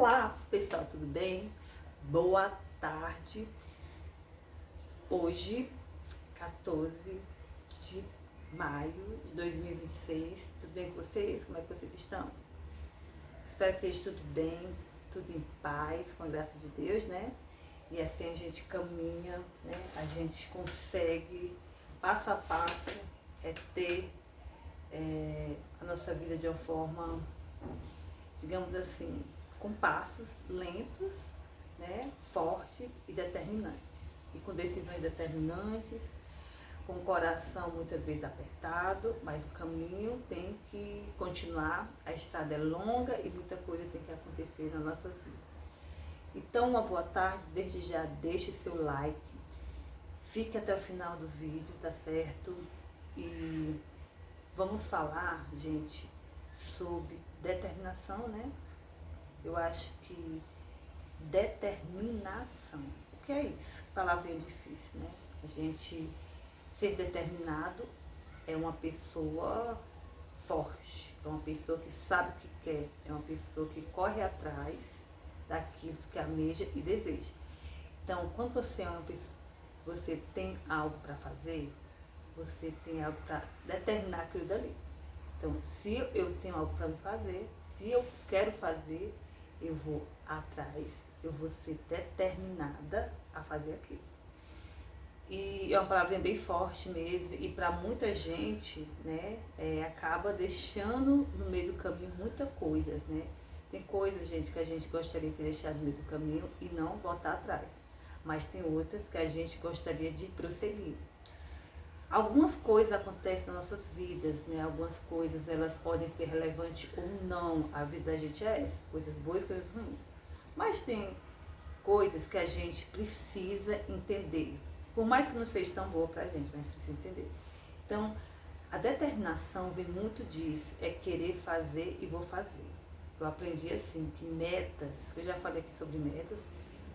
Olá, pessoal, tudo bem? Boa tarde. Hoje, 14 de maio de 2026. Tudo bem com vocês? Como é que vocês estão? Espero que esteja tudo bem, tudo em paz, com a graça de Deus, né? E assim a gente caminha, né? A gente consegue, passo a passo, ter a nossa vida de uma forma, digamos assim, com passos lentos, né, fortes e determinantes. E com decisões determinantes, com o coração muitas vezes apertado, mas o caminho tem que continuar, a estrada é longa e muita coisa tem que acontecer nas nossas vidas. Então, uma boa tarde, desde já deixe seu like, fique até o final do vídeo, tá certo? E vamos falar, gente, sobre determinação, né? Eu acho que determinação, o que é isso? Palavrinha difícil, né? A gente ser determinado é uma pessoa forte, é uma pessoa que sabe o que quer, é uma pessoa que corre atrás daquilo que almeja e deseja. Então, quando você é uma pessoa, você tem algo para fazer, você tem algo para determinar aquilo dali. Então, se eu tenho algo para me fazer, se eu quero fazer, eu vou atrás, eu vou ser determinada a fazer aquilo. E é uma palavrinha bem forte mesmo, e para muita gente, né, acaba deixando no meio do caminho muitas coisas, né? Tem coisas, gente, que a gente gostaria de ter deixado no meio do caminho e não voltar atrás. Mas tem outras que a gente gostaria de prosseguir. Algumas coisas acontecem nas nossas vidas, né? Algumas coisas elas podem ser relevantes ou não. A vida da gente é essa, coisas boas e coisas ruins. Mas tem coisas que a gente precisa entender. Por mais que não seja tão boa pra gente, mas a gente precisa entender. Então, a determinação vem muito disso, é querer fazer e vou fazer. Eu aprendi assim, que metas, eu já falei aqui sobre metas,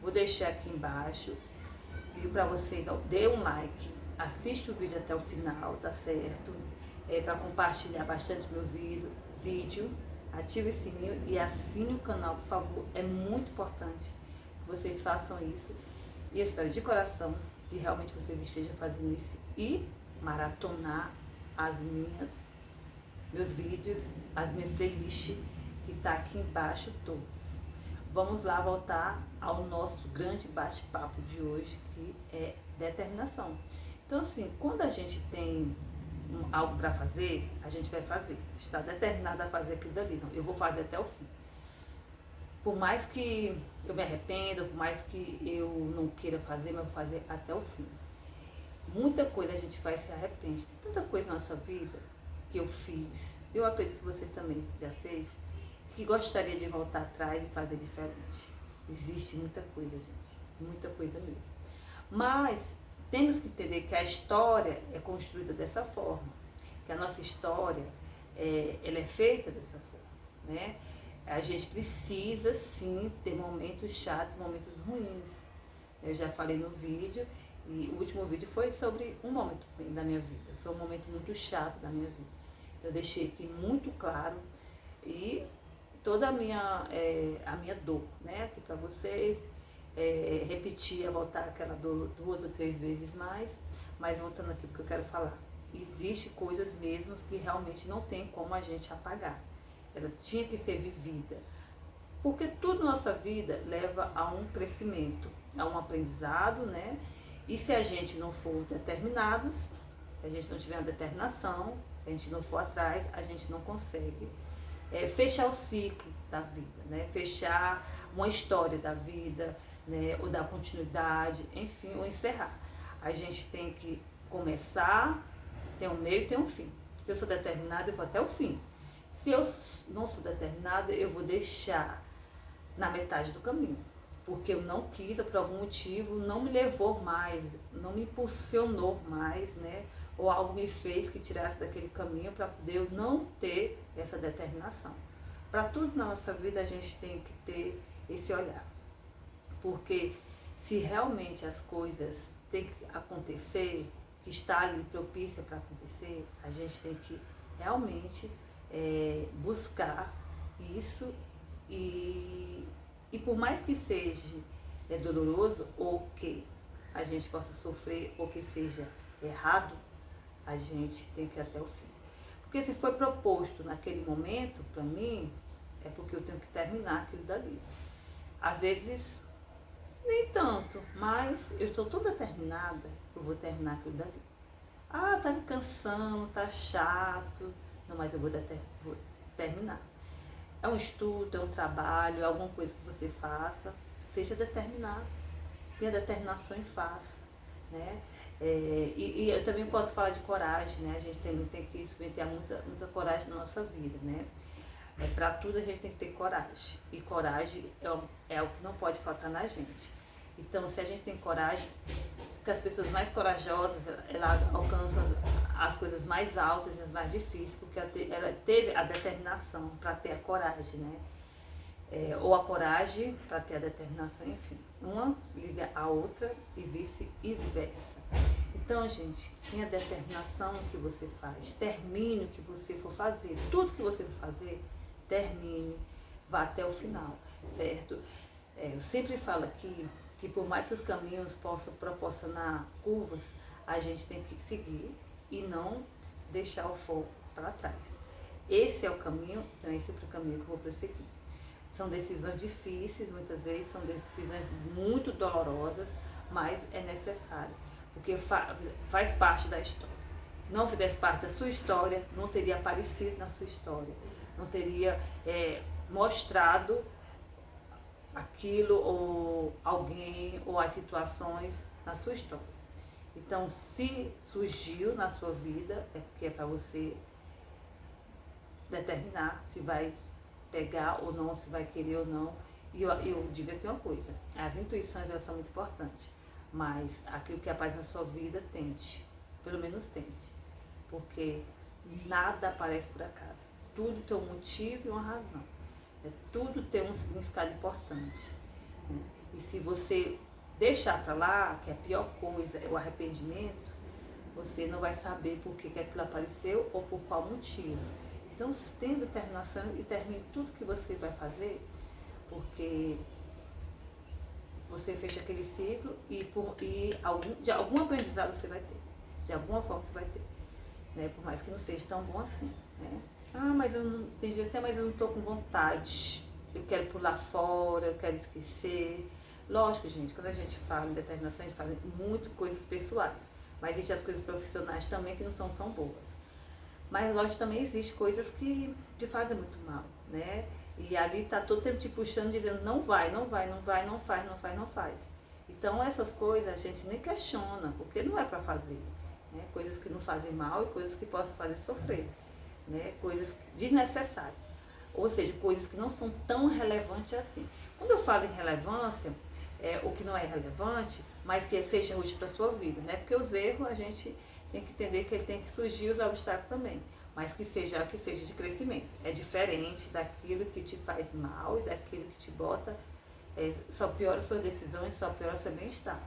vou deixar aqui embaixo, viu, pra vocês, ó, dê um like, assiste o vídeo até o final, tá certo? Para compartilhar bastante meu vídeo, ative o sininho e assine o canal, por favor. É muito importante que vocês façam isso. E eu espero de coração que realmente vocês estejam fazendo isso e maratonar meus vídeos, as minhas playlists, que tá aqui embaixo todas. Vamos lá voltar ao nosso grande bate-papo de hoje, que é determinação. Então, assim, quando a gente tem algo para fazer, a gente vai fazer. Está determinado a fazer aquilo dali. Não, eu vou fazer até o fim. Por mais que eu me arrependa, por mais que eu não queira fazer, mas eu vou fazer até o fim. Muita coisa a gente faz e se arrepende. Tem tanta coisa na nossa vida que eu fiz, eu acredito que você também já fez, que gostaria de voltar atrás e fazer diferente. Existe muita coisa, gente. Muita coisa mesmo. Mas temos que entender que a história é construída dessa forma. Que a nossa história, ela é feita dessa forma, né? A gente precisa, sim, ter momentos chatos, momentos ruins. Eu já falei no vídeo, e o último vídeo foi sobre um momento ruim da minha vida. Foi um momento muito chato da minha vida. Eu deixei aqui muito claro e toda a minha dor, né, aqui para vocês, repetir, voltar aquela dor 2 ou 3 vezes mais, mas voltando aqui porque eu quero falar, existe coisas mesmo que realmente não tem como a gente apagar, ela tinha que ser vivida, porque tudo na nossa vida leva a um crescimento, a um aprendizado, né, e se a gente não for determinados, se a gente não tiver uma determinação, se a gente não for atrás, a gente não consegue fechar o ciclo da vida, né? Fechar uma história da vida, né? Ou dar continuidade, enfim, ou encerrar. A gente tem que começar, tem um meio e tem um fim. Se eu sou determinada, eu vou até o fim. Se eu não sou determinada, eu vou deixar na metade do caminho. Porque eu não quis, ou por algum motivo, não me levou mais, não me impulsionou mais, né? Ou algo me fez que tirasse daquele caminho para poder eu não ter essa determinação. Para tudo na nossa vida a gente tem que ter esse olhar. Porque se realmente as coisas têm que acontecer, que está ali propícia para acontecer, a gente tem que realmente buscar isso e por mais que seja doloroso, ou que a gente possa sofrer, ou que seja errado, a gente tem que ir até o fim. Porque se foi proposto naquele momento, para mim, é porque eu tenho que terminar aquilo dali. Às vezes, nem tanto, mas eu estou toda determinada, eu vou terminar aquilo dali. Ah, tá me cansando, tá chato. Não, mas eu vou terminar. É um estudo, é um trabalho, é alguma coisa que você faça, seja determinado. Tenha determinação e faça, né? E eu também posso falar de coragem, né? A gente também tem que experimentar muita coragem na nossa vida, né? Para tudo a gente tem que ter coragem. E coragem é o que não pode faltar na gente. Então, se a gente tem coragem, que as pessoas mais corajosas, elas alcançam as coisas mais altas e as mais difíceis, porque ela teve a determinação para ter a coragem, né? Ou a coragem para ter a determinação, enfim. Uma liga a outra e vice-versa. Então, gente, tenha determinação no que você faz, termine o que você for fazer, tudo que você for fazer, termine, vá até o final, certo? Eu sempre falo aqui que por mais que os caminhos possam proporcionar curvas, a gente tem que seguir e não deixar o foco para trás. Esse é o caminho, então esse é o caminho que eu vou prosseguir. São decisões difíceis, muitas vezes são decisões muito dolorosas, mas é necessário, porque faz parte da história. Se não fizesse parte da sua história, não teria aparecido na sua história, não teria mostrado aquilo ou alguém ou as situações na sua história. Então, se surgiu na sua vida, é porque é para você determinar se vai pegar ou não, se vai querer ou não. E eu digo aqui uma coisa, as intuições elas são muito importantes, mas aquilo que aparece na sua vida, tente, pelo menos tente, porque nada aparece por acaso, tudo tem um motivo e uma razão, tudo tem um significado importante, né? E se você deixar para lá, que a pior coisa é o arrependimento, você não vai saber por que aquilo apareceu ou por qual motivo. Então, tenha determinação e termine tudo que você vai fazer, porque você fecha aquele ciclo e de algum aprendizado você vai ter, de alguma forma você vai ter, né? Por mais que não seja tão bom assim, né? Ah, mas eu não, tem gente assim, mas eu não estou com vontade, eu quero pular fora, eu quero esquecer. Lógico, gente, quando a gente fala em determinação, a gente fala muito coisas pessoais, mas existem as coisas profissionais também que não são tão boas. Mas lógico, também existem coisas que te fazem muito mal, né? E ali tá todo tempo te puxando, dizendo não vai, não vai, não vai, não faz, não faz, não faz. Então essas coisas a gente nem questiona, porque não é para fazer, né? Coisas que não fazem mal e coisas que possam fazer sofrer, né? Coisas desnecessárias, ou seja, coisas que não são tão relevantes assim. Quando eu falo em relevância, o que não é relevante, mas que seja útil para a sua vida, né? Porque os erros a gente tem que entender que ele tem que surgir os obstáculos também, mas que seja de crescimento. É diferente daquilo que te faz mal e daquilo que te bota, só piora suas decisões, só piora seu bem-estar.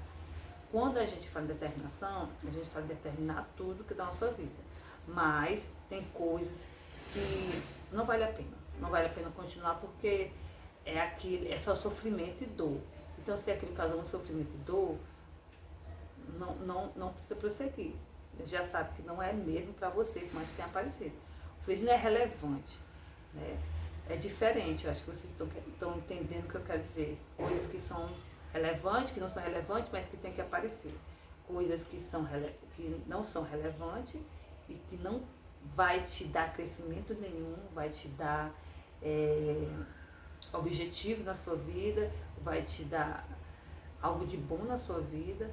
Quando a gente fala em determinação, a gente fala em determinar tudo que dá na sua vida, mas tem coisas que não vale a pena, não vale a pena continuar porque é só sofrimento e dor. Então, se aquilo causa um sofrimento e dor, não precisa prosseguir. Já sabe que não é mesmo para você, mas tem aparecido. Ou seja, não é relevante, né? É diferente, eu acho que vocês estão entendendo o que eu quero dizer. Coisas que são relevantes, que não são relevantes, mas que tem que aparecer. Coisas que não são relevantes e que não vai te dar crescimento nenhum, vai te dar objetivo na sua vida, vai te dar algo de bom na sua vida.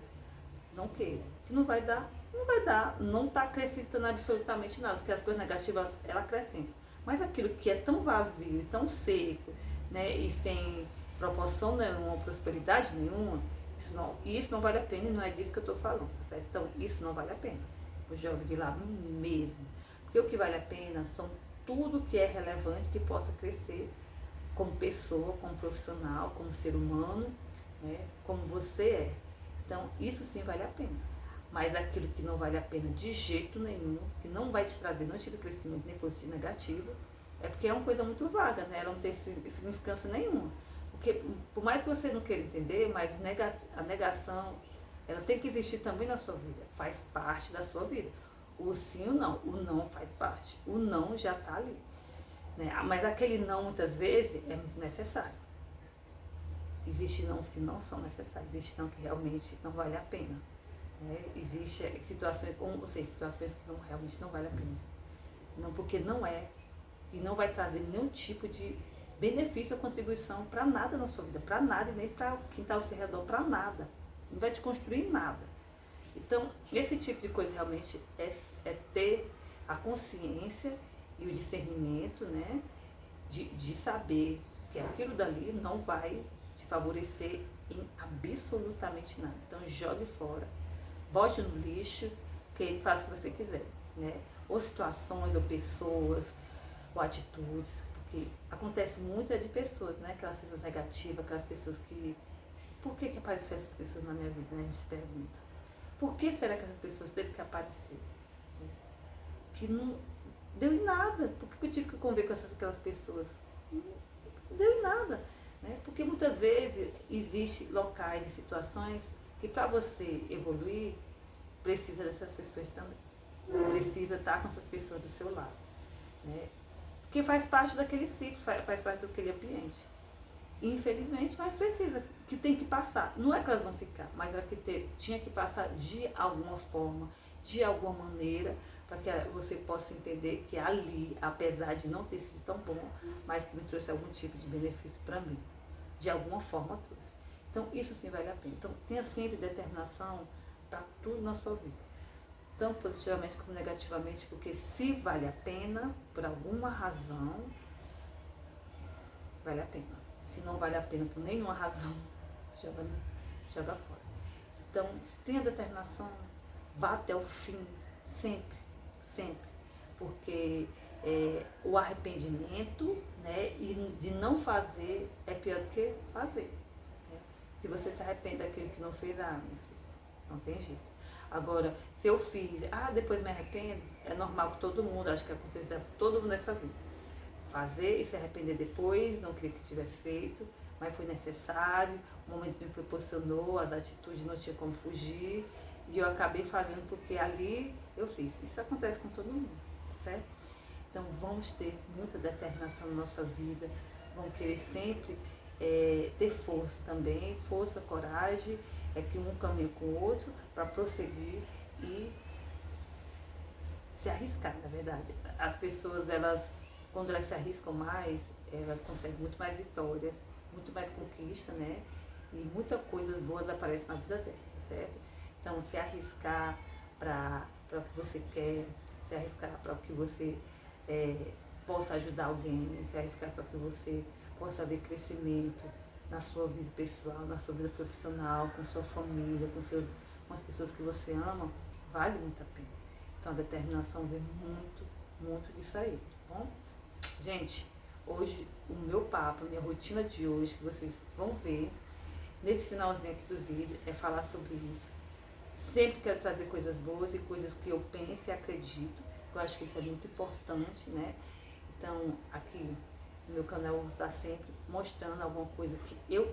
Não queira. Se não vai dar, não vai dar. Não está acrescentando absolutamente nada, porque as coisas negativas, ela acrescenta. Mas aquilo que é tão vazio, tão seco, né, e sem proporção nenhuma, prosperidade nenhuma, isso não vale a pena e não é disso que eu estou falando, tá certo? Então, isso não vale a pena. Eu jogo de lado mesmo. Porque o que vale a pena são tudo que é relevante, que possa crescer como pessoa, como profissional, como ser humano, né, como você é. Então, isso sim vale a pena. Mas aquilo que não vale a pena de jeito nenhum, que não vai te trazer, não te dá crescimento nem positivo nem negativo, é porque é uma coisa muito vaga, né? Ela não tem significância nenhuma. Porque, por mais que você não queira entender, mas a negação, ela tem que existir também na sua vida, faz parte da sua vida. O sim o não faz parte, o não já está ali. Né? Mas aquele não, muitas vezes, é necessário. Existem nãos que não são necessários, existem não que realmente não vale a pena. Né? Existem situações, ou seja, situações que realmente não vale a pena. Não, porque não é, e não vai trazer nenhum tipo de benefício ou contribuição para nada na sua vida, para nada, e nem para quem está ao seu redor, para nada. Não vai te construir nada. Então, esse tipo de coisa realmente é ter a consciência e o discernimento, né, de saber que aquilo dali não vai te favorecer em absolutamente nada. Então, jogue fora, bote no lixo, que ele faça o que você quiser, né? Ou situações, ou pessoas, ou atitudes, porque acontece muito de pessoas, né? Aquelas pessoas negativas, aquelas pessoas que... Por que apareceram essas pessoas na minha vida, né? A gente se pergunta. Por que será que essas pessoas teve que aparecer? Que não deu em nada. Por que eu tive que conviver com aquelas pessoas? Não deu em nada. Né? Porque muitas vezes existem locais e situações que para você evoluir, precisa dessas pessoas também. Precisa estar com essas pessoas do seu lado. Né? Porque faz parte daquele ciclo, faz parte daquele ambiente. Infelizmente, mas precisa, que tem que passar. Não é que elas vão ficar, mas era que tinha que passar de alguma forma, de alguma maneira, para que você possa entender que ali, apesar de não ter sido tão bom, mas que me trouxe algum tipo de benefício para mim. De alguma forma trouxe. Então, isso sim vale a pena. Então, tenha sempre determinação para tudo na sua vida. Tanto positivamente como negativamente, porque se vale a pena, por alguma razão, vale a pena. Se não vale a pena por nenhuma razão, joga fora. Então, tenha determinação, vá até o fim, sempre, sempre. Porque o arrependimento, né, e de não fazer é pior do que fazer. Né? Se você se arrepende daquilo que não fez, meu filho, não tem jeito. Agora, se eu fiz, depois me arrependo, é normal com todo mundo, acho que acontece com todo mundo nessa vida. Fazer e se arrepender depois, não queria que tivesse feito, mas foi necessário, o momento me proporcionou, as atitudes não tinha como fugir, e eu acabei fazendo porque ali eu fiz. Isso acontece com todo mundo, certo? Então vamos ter muita determinação na nossa vida, vamos querer sempre ter força também, força, coragem, que um caminha com o outro para prosseguir e se arriscar, na verdade. As pessoas, quando elas se arriscam mais, elas conseguem muito mais vitórias, muito mais conquista, né? E muitas coisas boas aparecem na vida dela, certo? Então, se arriscar para o que você quer, se arriscar para que você possa ajudar alguém, se arriscar para que você possa ver crescimento na sua vida pessoal, na sua vida profissional, com sua família, com as pessoas que você ama, vale muito a pena. Então a determinação vem muito, muito disso aí, tá bom? Gente, hoje o meu papo, a minha rotina de hoje, que vocês vão ver nesse finalzinho aqui do vídeo, é falar sobre isso. Sempre quero trazer coisas boas e coisas que eu penso e acredito. Eu acho que isso é muito importante, né? Então, aqui no meu canal eu vou estar sempre mostrando alguma coisa que eu